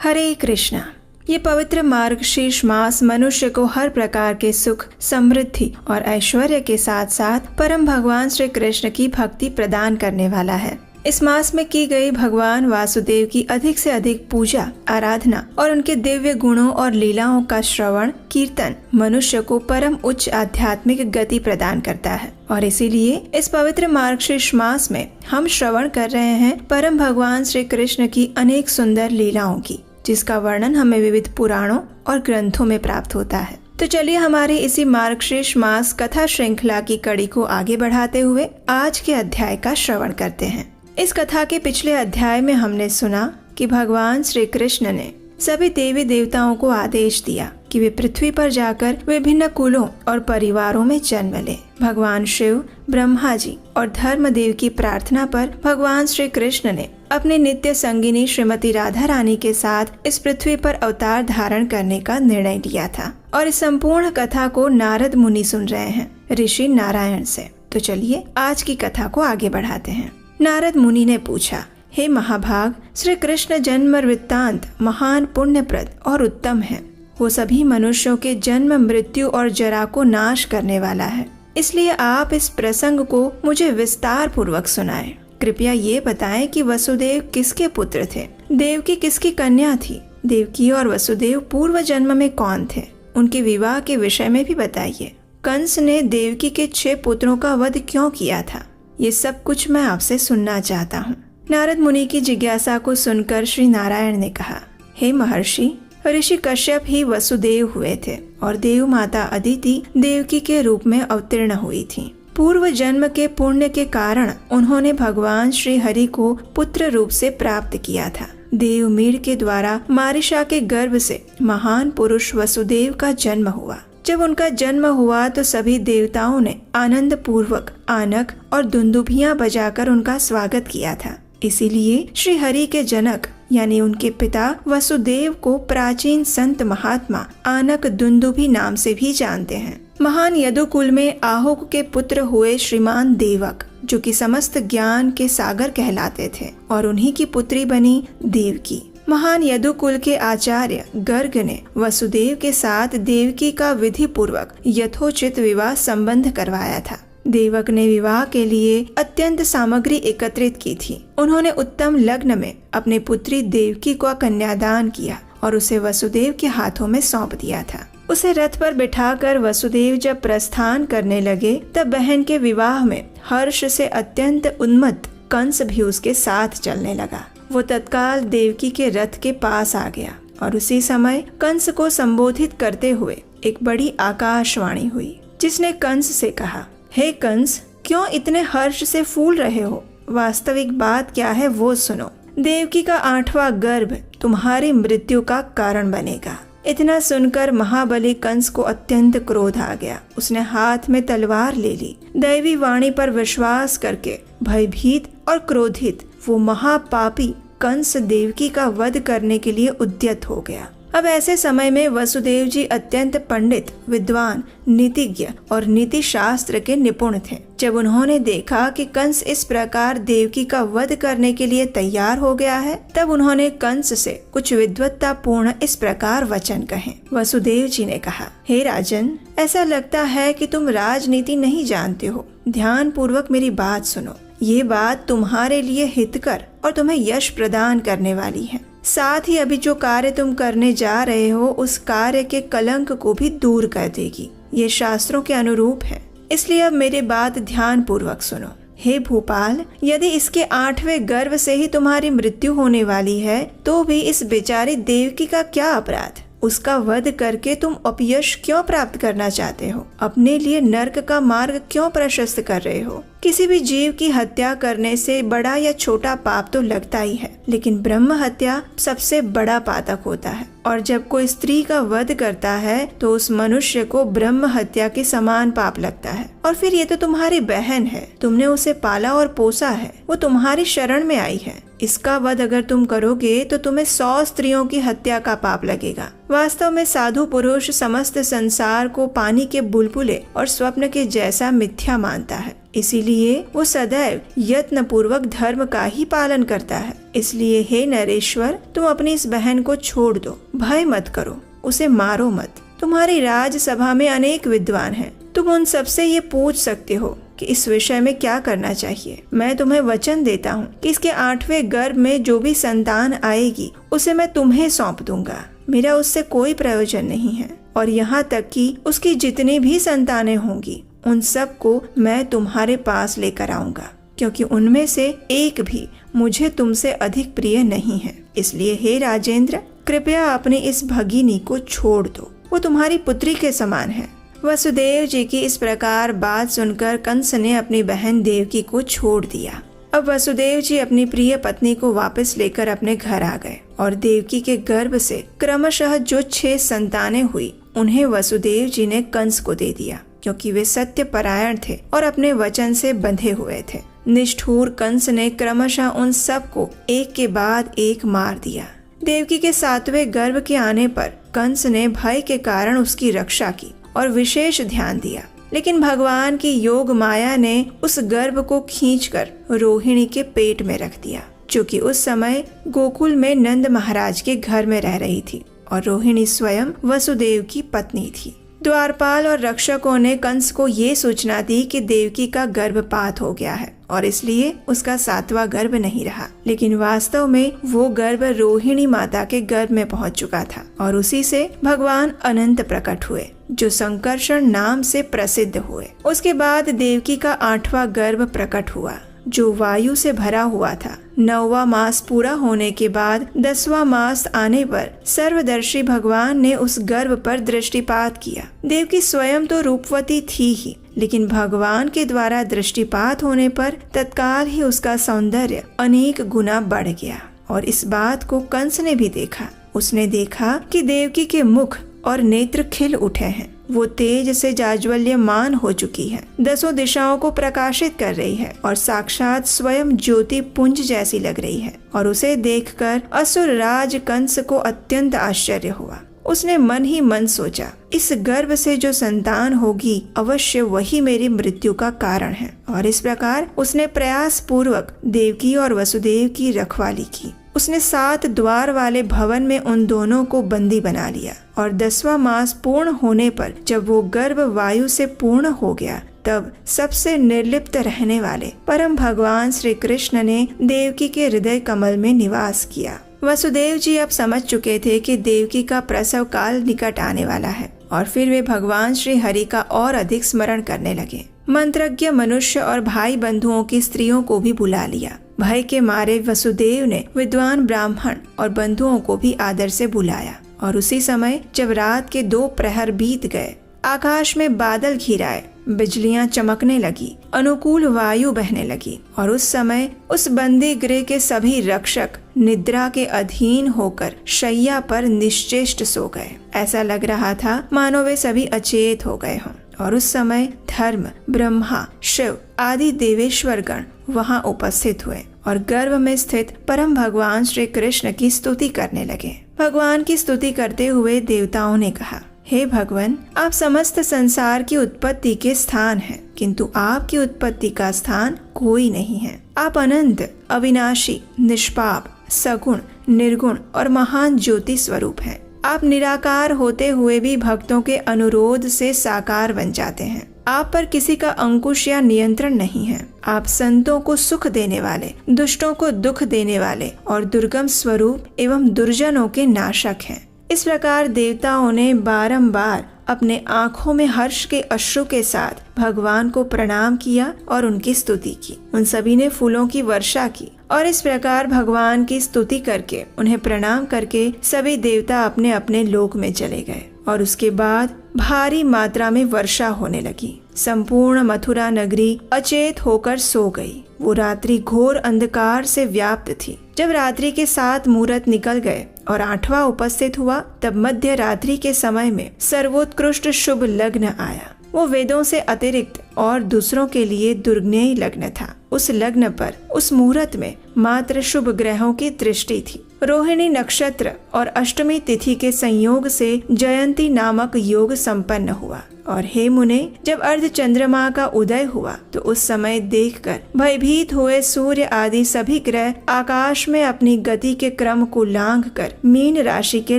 हरे कृष्णा। ये पवित्र मार्गशीर्ष मास मनुष्य को हर प्रकार के सुख, समृद्धि और ऐश्वर्य के साथ साथ परम भगवान श्री कृष्ण की भक्ति प्रदान करने वाला है। इस मास में की गई भगवान वासुदेव की अधिक से अधिक पूजा, आराधना और उनके दिव्य गुणों और लीलाओं का श्रवण, कीर्तन मनुष्य को परम उच्च आध्यात्मिक गति प्रदान करता है। और इसीलिए इस पवित्र मार्गशीर्ष मास में हम श्रवण कर रहे हैं परम भगवान श्री कृष्ण की अनेक सुंदर लीलाओं की, जिसका वर्णन हमें विविध पुराणों और ग्रंथों में प्राप्त होता है। तो चलिए हमारे इसी मार्गशीर्ष मास कथा श्रृंखला की कड़ी को आगे बढ़ाते हुए आज के अध्याय का श्रवण करते हैं। इस कथा के पिछले अध्याय में हमने सुना कि भगवान श्री कृष्ण ने सभी देवी देवताओं को आदेश दिया कि वे पृथ्वी पर जाकर विभिन्न कुलों और परिवारों में जन्म लें। भगवान शिव, ब्रह्मा जी और धर्मदेव की प्रार्थना पर भगवान श्री कृष्ण ने अपनी नित्य संगिनी श्रीमती राधा रानी के साथ इस पृथ्वी पर अवतार धारण करने का निर्णय लिया था। और इस संपूर्ण कथा को नारद मुनि सुन रहे हैं ऋषि नारायण से। तो चलिए आज की कथा को आगे बढ़ाते हैं। नारद मुनि ने पूछा, हे महाभाग, श्री कृष्ण जन्म वृत्तांत महान पुण्यप्रद और उत्तम है। वो सभी मनुष्यों के जन्म, मृत्यु और जरा को नाश करने वाला है। इसलिए आप इस प्रसंग को मुझे विस्तार पूर्वक सुनाएं। कृपया ये बताएं कि वसुदेव किसके पुत्र थे, देवकी किसकी कन्या थी, देवकी और वसुदेव पूर्व जन्म में कौन थे, उनके विवाह के विषय में भी बताइए। कंस ने देवकी के 6 पुत्रों का वध क्यों किया था, ये सब कुछ मैं आपसे सुनना चाहता हूँ। नारद मुनि की जिज्ञासा को सुनकर श्री नारायण ने कहा, हे महर्षि, ऋषि कश्यप ही वसुदेव हुए थे और देव माता अदिति देवकी के रूप में अवतीर्ण हुई थी। पूर्व जन्म के पुण्य के कारण उन्होंने भगवान श्री हरि को पुत्र रूप से प्राप्त किया था। देवमीर के द्वारा मारिशा के गर्भ से महान पुरुष वसुदेव का जन्म हुआ। जब उनका जन्म हुआ तो सभी देवताओं ने आनंद पूर्वक आनक और दुंदुभियां बजाकर उनका स्वागत किया था। इसीलिए श्री हरि के जनक यानी उनके पिता वसुदेव को प्राचीन संत महात्मा आनक दुंदुभि नाम से भी जानते हैं। महान यदुकुल में आहुक के पुत्र हुए श्रीमान देवक, जो कि समस्त ज्ञान के सागर कहलाते थे, और उन्हीं की पुत्री बनी देवकी। महान यदुकुल के आचार्य गर्ग ने वसुदेव के साथ देवकी का विधि पूर्वक यथोचित विवाह संबंध करवाया था। देवक ने विवाह के लिए अत्यंत सामग्री एकत्रित की थी। उन्होंने उत्तम लग्न में अपनी पुत्री देवकी को कन्यादान किया और उसे वसुदेव के हाथों में सौंप दिया था। उसे रथ पर बिठाकर वसुदेव जब प्रस्थान करने लगे तब बहन के विवाह में हर्ष से अत्यंत उन्मत्त कंस भी उसके साथ चलने लगा। वो तत्काल देवकी के रथ के पास आ गया और उसी समय कंस को संबोधित करते हुए एक बड़ी आकाशवाणी हुई, जिसने कंस से कहा, हे कंस, क्यों इतने हर्ष से फूल रहे हो? वास्तविक बात क्या है वो सुनो। देवकी का 8वां गर्भ तुम्हारी मृत्यु का कारण बनेगा। इतना सुनकर महाबली कंस को अत्यंत क्रोध आ गया। उसने हाथ में तलवार ले ली। दैवी वाणी पर विश्वास करके भयभीत और क्रोधित वो महापापी कंस देवकी का वध करने के लिए उद्यत हो गया। अब ऐसे समय में वसुदेव जी अत्यंत पंडित, विद्वान, नीतिज्ञ और नीति शास्त्र के निपुण थे। जब उन्होंने देखा कि कंस इस प्रकार देवकी का वध करने के लिए तैयार हो गया है, तब उन्होंने कंस से कुछ विद्वत्ता पूर्ण इस प्रकार वचन कहे। वसुदेव जी ने कहा, हे राजन, ऐसा लगता है कि तुम राजनीति नहीं जानते हो। ध्यान पूर्वक मेरी बात सुनो। ये बात तुम्हारे लिए हितकर और तुम्हें यश प्रदान करने वाली है। साथ ही अभी जो कार्य तुम करने जा रहे हो उस कार्य के कलंक को भी दूर कर देगी। ये शास्त्रों के अनुरूप है, इसलिए अब मेरी बात ध्यान पूर्वक सुनो। हे भूपाल, यदि इसके 8वें गर्भ से ही तुम्हारी मृत्यु होने वाली है तो भी इस बेचारी देवकी का क्या अपराध? उसका वध करके तुम अपयश क्यों प्राप्त करना चाहते हो? अपने लिए नरक का मार्ग क्यों प्रशस्त कर रहे हो? किसी भी जीव की हत्या करने से बड़ा या छोटा पाप तो लगता ही है, लेकिन ब्रह्म हत्या सबसे बड़ा पातक होता है। और जब कोई स्त्री का वध करता है तो उस मनुष्य को ब्रह्म हत्या के समान पाप लगता है। और फिर ये तो तुम्हारी बहन है, तुमने उसे पाला और पोसा है, वो तुम्हारी शरण में आई है। इसका वध अगर तुम करोगे तो तुम्हें 100 स्त्रियों की हत्या का पाप लगेगा। वास्तव में साधु पुरुष समस्त संसार को पानी के बुलबुले और स्वप्न के जैसा मिथ्या मानता है। इसीलिए वो सदैव यत्न पूर्वक धर्म का ही पालन करता है। इसलिए हे नरेश्वर, तुम अपनी इस बहन को छोड़ दो, भय मत करो, उसे मारो मत। तुम्हारी राजसभा में अनेक विद्वान हैं, तुम उन सबसे ये पूछ सकते हो कि इस विषय में क्या करना चाहिए। मैं तुम्हें वचन देता हूँ कि इसके 8वें गर्भ में जो भी संतान आएगी उसे मैं तुम्हें सौंप दूंगा। मेरा उससे कोई प्रयोजन नहीं है, और यहाँ तक कि उसकी जितनी भी संतानें होंगी उन सब को मैं तुम्हारे पास लेकर आऊंगा, क्योंकि उनमें से एक भी मुझे तुमसे अधिक प्रिय नहीं है। इसलिए हे राजेंद्र, कृपया अपनी इस भगिनी को छोड़ दो, वो तुम्हारी पुत्री के समान है। वसुदेव जी की इस प्रकार बात सुनकर कंस ने अपनी बहन देवकी को छोड़ दिया। अब वसुदेव जी अपनी प्रिय पत्नी को वापस लेकर अपने घर आ गए, और देवकी के गर्भ से क्रमशः जो 6 संतानें हुई उन्हें वसुदेव जी ने कंस को दे दिया, क्योंकि वे सत्य परायण थे और अपने वचन से बंधे हुए थे। निष्ठुर कंस ने क्रमशः उन सब को एक के बाद एक मार दिया। देवकी के 7वें गर्भ के आने पर कंस ने भय के कारण उसकी रक्षा की और विशेष ध्यान दिया, लेकिन भगवान की योग माया ने उस गर्भ को खींचकर रोहिणी के पेट में रख दिया, जो कि उस समय गोकुल में नंद महाराज के घर में रह रही थी, और रोहिणी स्वयं वसुदेव की पत्नी थी। द्वारपाल और रक्षकों ने कंस को ये सूचना दी कि देवकी का गर्भपात हो गया है और इसलिए उसका 7वां गर्भ नहीं रहा, लेकिन वास्तव में वो गर्भ रोहिणी माता के गर्भ में पहुंच चुका था, और उसी से भगवान अनंत प्रकट हुए, जो संकर्षण नाम से प्रसिद्ध हुए। उसके बाद देवकी का 8वां गर्भ प्रकट हुआ, जो वायु से भरा हुआ था। 9वां मास पूरा होने के बाद 10वां मास आने पर सर्वदर्शी भगवान ने उस गर्भ पर दृष्टिपात किया। देवकी स्वयं तो रूपवती थी ही, लेकिन भगवान के द्वारा दृष्टिपात होने पर तत्काल ही उसका सौंदर्य अनेक गुना बढ़ गया, और इस बात को कंस ने भी देखा। उसने देखा कि देवकी के मुख और नेत्र खिल उठे हैं, वो तेज से जाज्वल्यमान हो चुकी है, 10 दिशाओं को प्रकाशित कर रही है और साक्षात स्वयं ज्योति पुंज जैसी लग रही है। और उसे देखकर असुर राज कंस को अत्यंत आश्चर्य हुआ। उसने मन ही मन सोचा, इस गर्भ से जो संतान होगी अवश्य वही मेरी मृत्यु का कारण है। और इस प्रकार उसने प्रयास पूर्वक देवकी और वसुदेव की रखवाली की। उसने 7 द्वार वाले भवन में उन दोनों को बंदी बना लिया, और 10वां मास पूर्ण होने पर जब वो गर्भ वायु से पूर्ण हो गया, तब सबसे निर्लिप्त रहने वाले परम भगवान श्री कृष्ण ने देवकी के हृदय कमल में निवास किया। वसुदेव जी अब समझ चुके थे कि देवकी का प्रसव काल निकट आने वाला है, और फिर वे भगवान श्री हरि का और अधिक स्मरण करने लगे। मंत्रज्ञ मनुष्य और भाई बंधुओं की स्त्रियों को भी बुला लिया। भय के मारे वसुदेव ने विद्वान ब्राह्मण और बंधुओं को भी आदर से बुलाया, और उसी समय जब रात के 2 प्रहर बीत गए, आकाश में बादल घिराए, बिजलियां चमकने लगी, अनुकूल वायु बहने लगी, और उस समय उस बंदी गृह के सभी रक्षक निद्रा के अधीन होकर शैया पर निश्चेष्ट सो गए। ऐसा लग रहा था मानो वे सभी अचेत हो गए हों। और उस समय धर्म, ब्रह्मा, शिव आदि देवेश्वर गण वहां उपस्थित हुए और गर्भ में स्थित परम भगवान श्री कृष्ण की स्तुति करने लगे। भगवान की स्तुति करते हुए देवताओं ने कहा, हे भगवान, आप समस्त संसार की उत्पत्ति के स्थान हैं, किंतु आपकी उत्पत्ति का स्थान कोई नहीं है। आप अनंत, अविनाशी, निष्पाप, सगुण, निर्गुण और महान ज्योति स्वरूप हैं। आप निराकार होते हुए भी भक्तों के अनुरोध से साकार बन जाते हैं। आप पर किसी का अंकुश या नियंत्रण नहीं है। आप संतों को सुख देने वाले, दुष्टों को दुख देने वाले और दुर्गम स्वरूप एवं दुर्जनों के नाशक हैं। इस प्रकार देवताओं ने बारंबार अपने आँखों में हर्ष के अश्रु के साथ भगवान को प्रणाम किया और उनकी स्तुति की। उन सभी ने फूलों की वर्षा की, और इस प्रकार भगवान की स्तुति करके, उन्हें प्रणाम करके सभी देवता अपने अपने लोक में चले गए। और उसके बाद भारी मात्रा में वर्षा होने लगी। संपूर्ण मथुरा नगरी अचेत होकर सो गई। वो रात्रि घोर अंधकार से व्याप्त थी। जब रात्रि के 7 मुहूर्त निकल गए और 8वां उपस्थित हुआ, तब मध्य रात्रि के समय में सर्वोत्कृष्ट शुभ लग्न आया। वो वेदों से अतिरिक्त और दूसरों के लिए दुर्ज्ञेय लग्न था। उस लग्न पर, उस मुहूर्त में मात्र शुभ ग्रहों की दृष्टि थी। रोहिणी नक्षत्र और अष्टमी तिथि के संयोग से जयंती नामक योग संपन्न हुआ। और हे मुने, जब अर्ध चंद्रमा का उदय हुआ तो उस समय देखकर भयभीत हुए सूर्य आदि सभी ग्रह आकाश में अपनी गति के क्रम को लांघकर मीन राशि के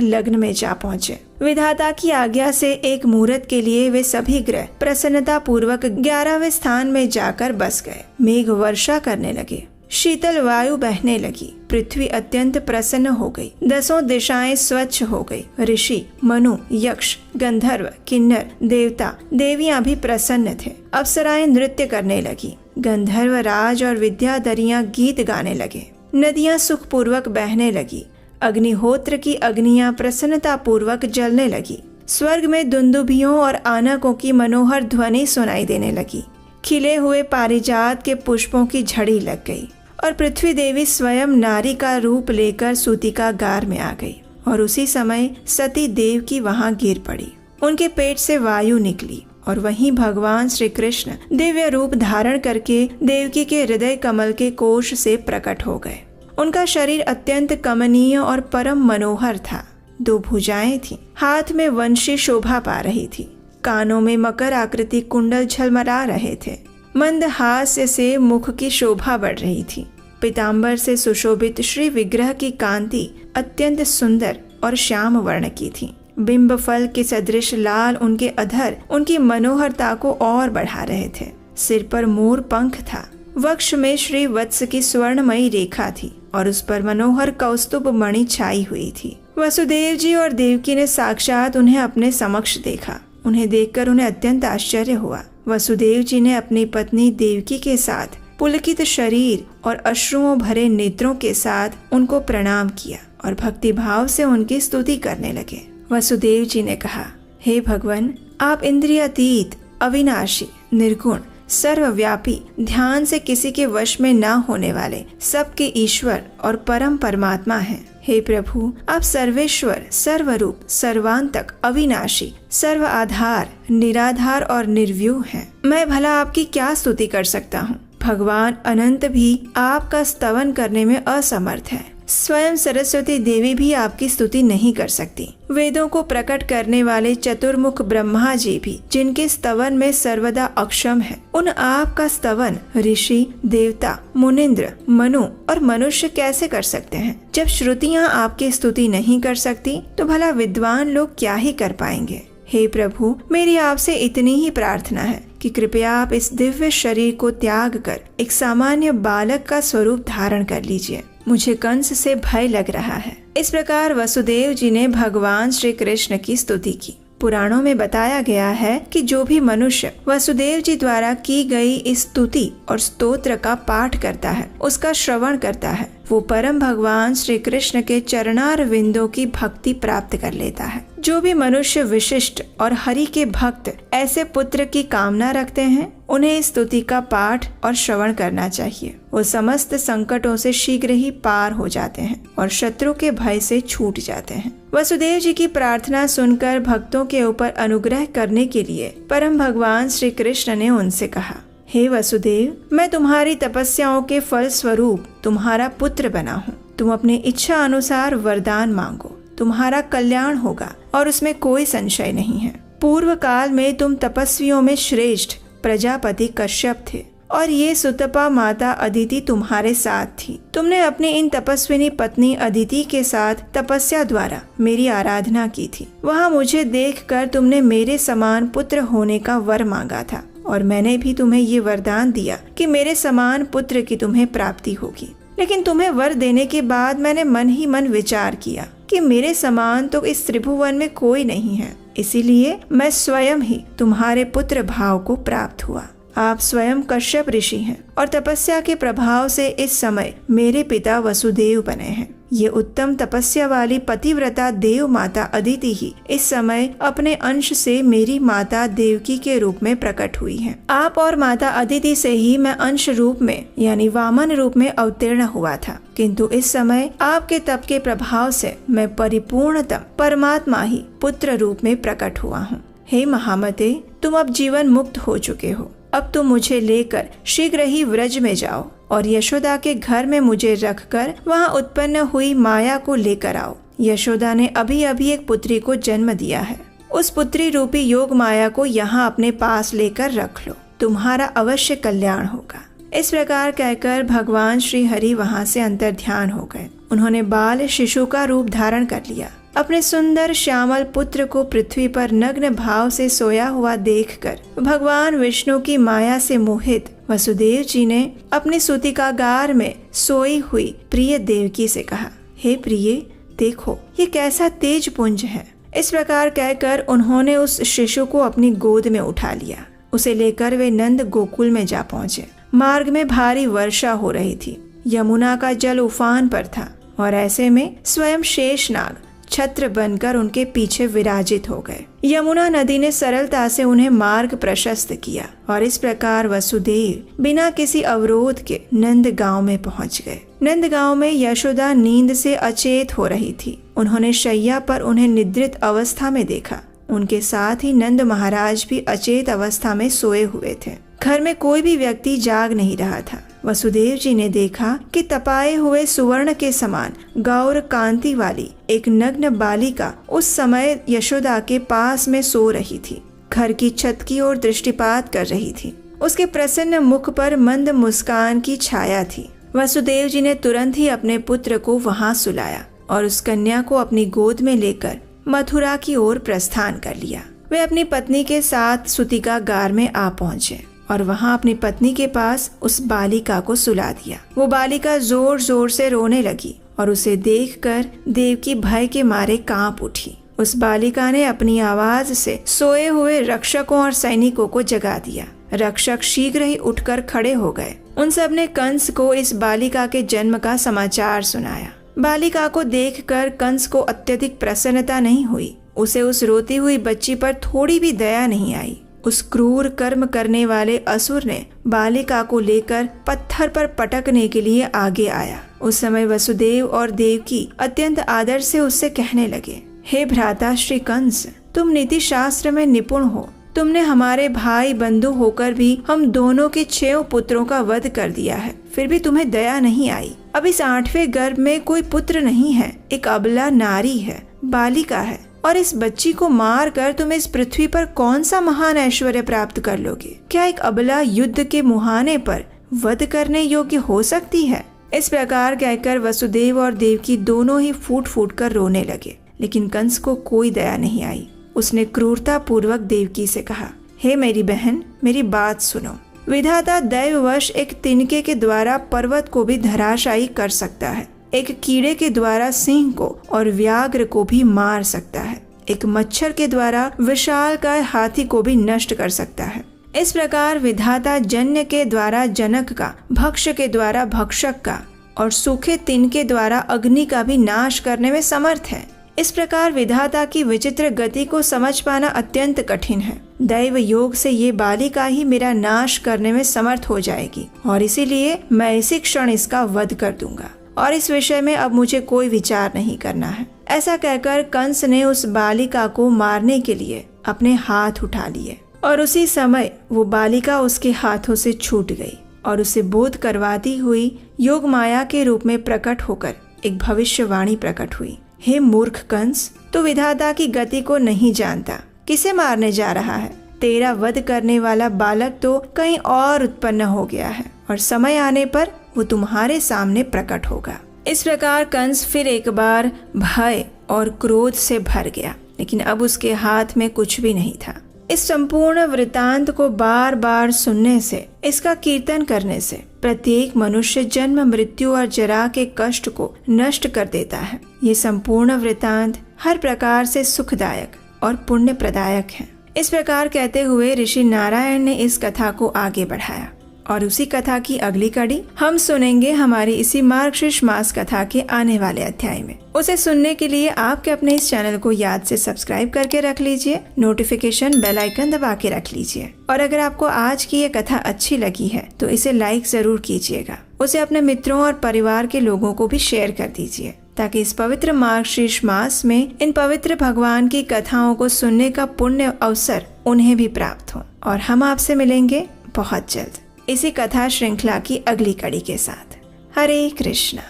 लग्न में जा पहुँचे। विधाता की आज्ञा से एक मुहूर्त के लिए वे सभी ग्रह प्रसन्नता पूर्वक 11वें स्थान में जाकर बस गए। मेघ वर्षा करने लगे, शीतल वायु बहने लगी, पृथ्वी अत्यंत प्रसन्न हो गई, 10 दिशाएं स्वच्छ हो गई। ऋषि, मनु, यक्ष, गंधर्व, किन्नर, देवता, देवियां भी प्रसन्न थे। अप्सराएं नृत्य करने लगी, गंधर्व राज और विद्याधरियां गीत गाने लगे, नदियां सुखपूर्वक बहने लगी, अग्निहोत्र की अग्नियां प्रसन्नता पूर्वक जलने लगी, स्वर्ग में दुंदुभियों और आनकों की मनोहर ध्वनि सुनाई देने लगी, खिले हुए पारिजात के पुष्पों की झड़ी लग गई और पृथ्वी देवी स्वयं नारी का रूप लेकर सूतिका गार में आ गई। और उसी समय सती देव की वहां गिर पड़ी, उनके पेट से वायु निकली और वहीं भगवान श्री कृष्ण दिव्य रूप धारण करके देवकी के हृदय कमल के कोश से प्रकट हो गए। उनका शरीर अत्यंत कमनीय और परम मनोहर था। 2 भुजाएं थीं, हाथ में वंशी शोभा पा रही थी, कानों में मकर आकृति कुंडल झलमला रहे थे, मंद हास्य से मुख की शोभा बढ़ रही थी। पीताम्बर से सुशोभित श्री विग्रह की कांति अत्यंत सुंदर और श्याम वर्ण की थी। बिंब फल के सदृश लाल उनके अधर उनकी मनोहरता को और बढ़ा रहे थे। सिर पर मोर पंख था, वक्ष में श्री वत्स की स्वर्णमयी रेखा थी और उस पर मनोहर कौस्तुभ मणि छाई हुई थी। वसुदेव जी और देवकी ने साक्षात उन्हें अपने समक्ष देखा। उन्हें देखकर उन्हें अत्यंत आश्चर्य हुआ। वसुदेव जी ने अपनी पत्नी देवकी के साथ पुलकित शरीर और अश्रुओं भरे नेत्रों के साथ उनको प्रणाम किया और भक्ति भाव से उनकी स्तुति करने लगे। वसुदेव जी ने कहा, हे भगवान, आप इंद्रियातीत, अविनाशी, निर्गुण, सर्वव्यापी, ध्यान से किसी के वश में न होने वाले, सबके ईश्वर और परम परमात्मा हैं। हे प्रभु, आप सर्वेश्वर, सर्वरूप, सर्वांतक, अविनाशी, सर्व आधार, निराधार और निर्व्यूह हैं। मैं भला आपकी क्या स्तुति कर सकता हूँ? भगवान अनंत भी आपका स्तवन करने में असमर्थ है। स्वयं सरस्वती देवी भी आपकी स्तुति नहीं कर सकती। वेदों को प्रकट करने वाले चतुर्मुख ब्रह्मा जी भी, जिनके स्तवन में सर्वदा अक्षम है, उन आपका स्तवन ऋषि, देवता, मुनिंद्र, मनु और मनुष्य कैसे कर सकते हैं? जब श्रुतियाँ आपकी स्तुति नहीं कर सकती तो भला विद्वान लोग क्या ही कर पाएंगे। हे प्रभु, मेरी आपसे इतनी ही प्रार्थना है कि कृपया आप इस दिव्य शरीर को त्याग कर एक सामान्य बालक का स्वरूप धारण कर लीजिए। मुझे कंस से भय लग रहा है। इस प्रकार वसुदेव जी ने भगवान श्री कृष्ण की स्तुति की। पुराणों में बताया गया है कि जो भी मनुष्य वसुदेव जी द्वारा की गई इस स्तुति और स्तोत्र का पाठ करता है, उसका श्रवण करता है, वो परम भगवान श्री कृष्ण के चरणार विंदों की भक्ति प्राप्त कर लेता है। जो भी मनुष्य विशिष्ट और हरि के भक्त ऐसे पुत्र की कामना रखते हैं, उन्हें इस स्तुति का पाठ और श्रवण करना चाहिए। वो समस्त संकटों से शीघ्र ही पार हो जाते हैं और शत्रु के भय से छूट जाते हैं। वसुदेव जी की प्रार्थना सुनकर भक्तों के ऊपर अनुग्रह करने के लिए परम भगवान श्री कृष्ण ने उनसे कहा, हे वसुदेव, मैं तुम्हारी तपस्याओं के फल स्वरूप तुम्हारा पुत्र बना हूँ। तुम अपनी इच्छा अनुसार वरदान मांगो, तुम्हारा कल्याण होगा और उसमें कोई संशय नहीं है। पूर्व काल में तुम तपस्वियों में श्रेष्ठ प्रजापति कश्यप थे और ये सुतपा माता अदिति तुम्हारे साथ थी। तुमने अपनी इन तपस्विनी पत्नी अदिति के साथ तपस्या द्वारा मेरी आराधना की थी। वहाँ मुझे देखकर तुमने मेरे समान पुत्र होने का वर मांगा था और मैंने भी तुम्हें ये वरदान दिया कि मेरे समान पुत्र की तुम्हें प्राप्ति होगी। लेकिन तुम्हें वर देने के बाद मैंने मन ही मन विचार किया कि मेरे समान तो इस त्रिभुवन में कोई नहीं है, इसीलिए मैं स्वयं ही तुम्हारे पुत्र भाव को प्राप्त हुआ। आप स्वयं कश्यप ऋषि हैं और तपस्या के प्रभाव से इस समय मेरे पिता वसुदेव बने हैं। ये उत्तम तपस्या वाली पतिव्रता देव माता अदिति ही इस समय अपने अंश से मेरी माता देवकी के रूप में प्रकट हुई हैं। आप और माता अदिति से ही मैं अंश रूप में यानी वामन रूप में अवतीर्ण हुआ था, किंतु इस समय आपके तप के प्रभाव से मैं परिपूर्णतम परमात्मा ही पुत्र रूप में प्रकट हुआ हूँ। हे महामते, तुम अब जीवन मुक्त हो चुके हो। अब तुम मुझे लेकर शीघ्र ही व्रज में जाओ और यशोदा के घर में मुझे रखकर वहाँ उत्पन्न हुई माया को लेकर आओ। यशोदा ने अभी अभी एक पुत्री को जन्म दिया है। उस पुत्री रूपी योग माया को यहाँ अपने पास लेकर रख लो, तुम्हारा अवश्य कल्याण होगा। इस प्रकार कहकर भगवान श्री हरि वहाँ से अंतर्ध्यान हो गए। उन्होंने बाल शिशु का रूप धारण कर लिया। अपने सुंदर श्यामल पुत्र को पृथ्वी पर नग्न भाव से सोया हुआ देखकर भगवान विष्णु की माया से मोहित वसुदेव जी ने अपनी सूतिकागार में सोई हुई प्रिय देवकी से कहा, हे प्रिय, देखो ये कैसा तेज पुंज है। इस प्रकार कहकर उन्होंने उस शिशु को अपनी गोद में उठा लिया। उसे लेकर वे नंद गोकुल में जा पहुँचे। मार्ग में भारी वर्षा हो रही थी। यमुना का जल उफान पर था और ऐसे में स्वयं शेषनाग छत्र बनकर उनके पीछे विराजित हो गए। यमुना नदी ने सरलता से उन्हें मार्ग प्रशस्त किया और इस प्रकार वसुदेव बिना किसी अवरोध के नंद गांव में पहुंच गए। नंद गांव में यशोदा नींद से अचेत हो रही थी। उन्होंने शैया पर उन्हें निद्रित अवस्था में देखा। उनके साथ ही नंद महाराज भी अचेत अवस्था में सोए हुए थे। घर में कोई भी व्यक्ति जाग नहीं रहा था। वसुदेव जी ने देखा कि तपाए हुए सुवर्ण के समान गौर कांति वाली एक नग्न बालिका उस समय यशोदा के पास में सो रही थी। घर की छत की ओर दृष्टिपात कर रही थी। उसके प्रसन्न मुख पर मंद मुस्कान की छाया थी। वसुदेव जी ने तुरंत ही अपने पुत्र को वहां सुलाया और उस कन्या को अपनी गोद में लेकर मथुरा की ओर प्रस्थान कर लिया। वे अपनी पत्नी के साथ सूतिकागार में आ पहुँचे और वहां अपनी पत्नी के पास उस बालिका को सुला दिया। वो बालिका जोर जोर से रोने लगी और उसे देखकर देवकी भय के मारे कांप उठी। उस बालिका ने अपनी आवाज से सोए हुए रक्षकों और सैनिकों को जगा दिया। रक्षक शीघ्र ही उठकर खड़े हो गए। उन सब ने कंस को इस बालिका के जन्म का समाचार सुनाया। बालिका को देखकर कंस को अत्यधिक प्रसन्नता नहीं हुई। उसे उस रोती हुई बच्ची पर थोड़ी भी दया नहीं आई। उस क्रूर कर्म करने वाले असुर ने बालिका को लेकर पत्थर पर पटकने के लिए आगे आया। उस समय वसुदेव और देवकी अत्यंत आदर से उससे कहने लगे, हे भ्राता श्री कंस, तुम नीति शास्त्र में निपुण हो। तुमने हमारे भाई बंधु होकर भी हम दोनों के 6 पुत्रों का वध कर दिया है, फिर भी तुम्हें दया नहीं आई। अब इस 8वें गर्भ में कोई पुत्र नहीं है, एक अबला नारी है, बालिका है, और इस बच्ची को मार कर तुम इस पृथ्वी पर कौन सा महान ऐश्वर्य प्राप्त कर लोगे? क्या एक अबला युद्ध के मुहाने पर वध करने योग्य हो सकती है? इस प्रकार कहकर वसुदेव और देवकी दोनों ही फूट फूट कर रोने लगे, लेकिन कंस को कोई दया नहीं आई। उसने क्रूरता पूर्वक देवकी से कहा, हे मेरी बहन, मेरी बात सुनो। विधाता दैववश एक तिनके के द्वारा पर्वत को भी धराशायी कर सकता है। एक कीड़े के द्वारा सिंह को और व्याघ्र को भी मार सकता है। एक मच्छर के द्वारा विशालकाय हाथी को भी नष्ट कर सकता है। इस प्रकार विधाता जन्य के द्वारा जनक का, भक्ष के द्वारा भक्षक का और सूखे तिनके द्वारा अग्नि का भी नाश करने में समर्थ है। इस प्रकार विधाता की विचित्र गति को समझ पाना अत्यंत कठिन है। दैव योग से ये बालिका ही मेरा नाश करने में समर्थ हो जाएगी और इसीलिए मैं इसी क्षण इसका वध कर दूंगा और इस विषय में अब मुझे कोई विचार नहीं करना है। ऐसा कहकर कंस ने उस बालिका को मारने के लिए अपने हाथ उठा लिए और उसी समय वो बालिका उसके हाथों से छूट गई और उसे बोध करवाती हुई योग माया के रूप में प्रकट होकर एक भविष्यवाणी प्रकट हुई। हे मूर्ख कंस, तू विधाता की गति को नहीं जानता। किसे मारने जा रहा है? तेरा वध करने वाला बालक तो कहीं और उत्पन्न हो गया है और समय आने पर वो तुम्हारे सामने प्रकट होगा। इस प्रकार कंस फिर एक बार भय और क्रोध से भर गया, लेकिन अब उसके हाथ में कुछ भी नहीं था। इस संपूर्ण वृतांत को बार बार सुनने से, इसका कीर्तन करने से प्रत्येक मनुष्य जन्म, मृत्यु और जरा के कष्ट को नष्ट कर देता है। ये संपूर्ण वृतांत हर प्रकार से सुखदायक और पुण्य प्रदायक है। इस प्रकार कहते हुए ऋषि नारायण ने इस कथा को आगे बढ़ाया और उसी कथा की अगली कड़ी हम सुनेंगे हमारी इसी मार्गशीर्ष मास कथा के आने वाले अध्याय में। उसे सुनने के लिए आपके अपने इस चैनल को याद से सब्सक्राइब करके रख लीजिए, नोटिफिकेशन बेल आइकन दबा के रख लीजिए और अगर आपको आज की ये कथा अच्छी लगी है तो इसे लाइक जरूर कीजिएगा। उसे अपने मित्रों और परिवार के लोगों को भी शेयर कर दीजिए ताकि इस पवित्र मार्गशीर्ष मास में इन पवित्र भगवान की कथाओं को सुनने का पुण्य अवसर उन्हें भी प्राप्त हो। और हम आपसे मिलेंगे बहुत जल्द। इसी कथा श्रृंखला की अगली कड़ी के साथ। हरे कृष्णा।